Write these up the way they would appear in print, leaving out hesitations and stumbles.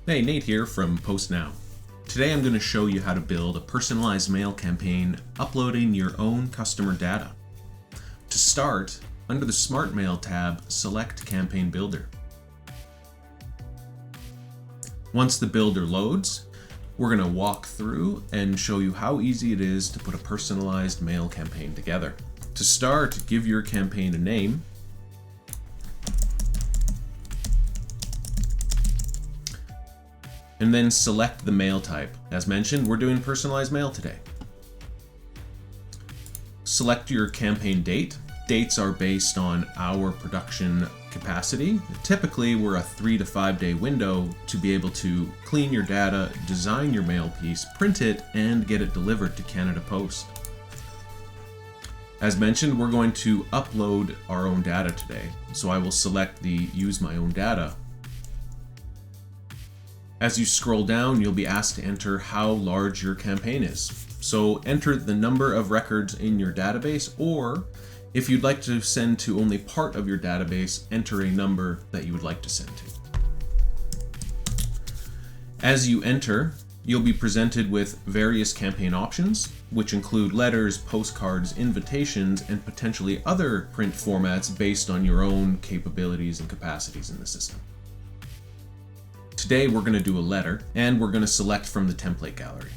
Hey, Nate here from Post Now. Today I'm going to show you how to build a personalized mail campaign uploading your own customer data. To start, under the Smart Mail tab, select Campaign Builder. Once the builder loads, we're going to walk through and show you how easy it is to put a personalized mail campaign together. To start, give your campaign a name. And then select the mail type. As mentioned, we're doing personalized mail today. Select your campaign date. Dates are based on our production capacity. Typically, we're a 3 to 5 day window to be able to clean your data, design your mail piece, print it, and get it delivered to Canada Post. As mentioned, we're going to upload our own data today, so I will select the Use My Own Data. As you scroll down, you'll be asked to enter how large your campaign is. So enter the number of records in your database, or if you'd like to send to only part of your database, enter a number that you would like to send to. As you enter, you'll be presented with various campaign options, which include letters, postcards, invitations, and potentially other print formats based on your own capabilities and capacities in the system. Today we're going to do a letter, and we're going to select from the template gallery.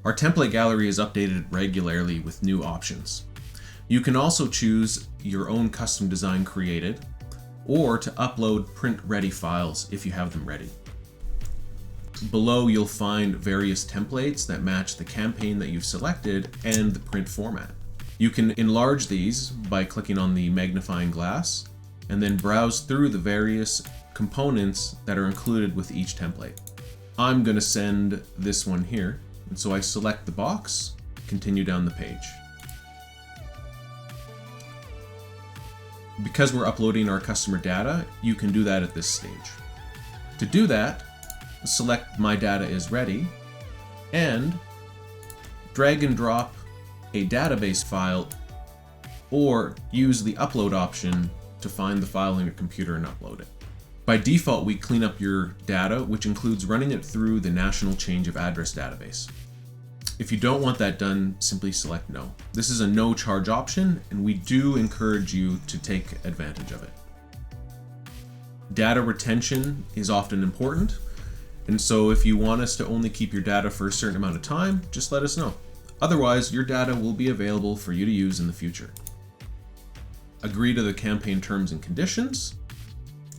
Our template gallery is updated regularly with new options. You can also choose your own custom design created, or to upload print-ready files if you have them ready. Below you'll find various templates that match the campaign that you've selected and the print format. You can enlarge these by clicking on the magnifying glass, and then browse through the various components that are included with each template. I'm going to send this one here, and so I select the box, continue down the page. Because we're uploading our customer data, you can do that at this stage. To do that, select My Data is Ready, and drag and drop a database file, or use the upload option to find the file in your computer and upload it. By default, we clean up your data, which includes running it through the National Change of Address database. If you don't want that done, simply select No. This is a no-charge option, and we do encourage you to take advantage of it. Data retention is often important, and so if you want us to only keep your data for a certain amount of time, just let us know. Otherwise, your data will be available for you to use in the future. Agree to the campaign terms and conditions,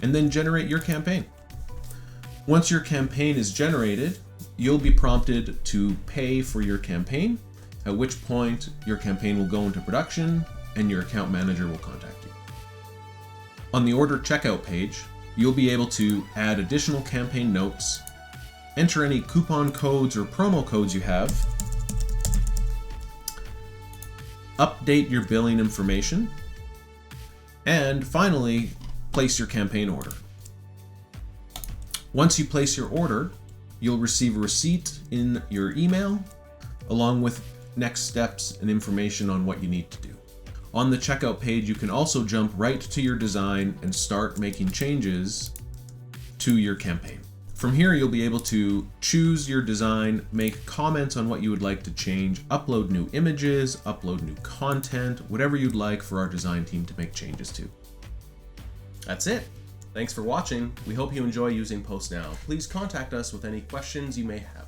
and then generate your campaign. Once your campaign is generated, you'll be prompted to pay for your campaign, at which point your campaign will go into production and your account manager will contact you. On the order checkout page, you'll be able to add additional campaign notes, enter any coupon codes or promo codes you have, update your billing information, and finally, place your campaign order. Once you place your order, you'll receive a receipt in your email, along with next steps and information on what you need to do. On the checkout page, you can also jump right to your design and start making changes to your campaign. From here, you'll be able to choose your design, make comments on what you would like to change, upload new images, upload new content, whatever you'd like for our design team to make changes to. That's it. Thanks for watching. We hope you enjoy using Post Now. Please contact us with any questions you may have.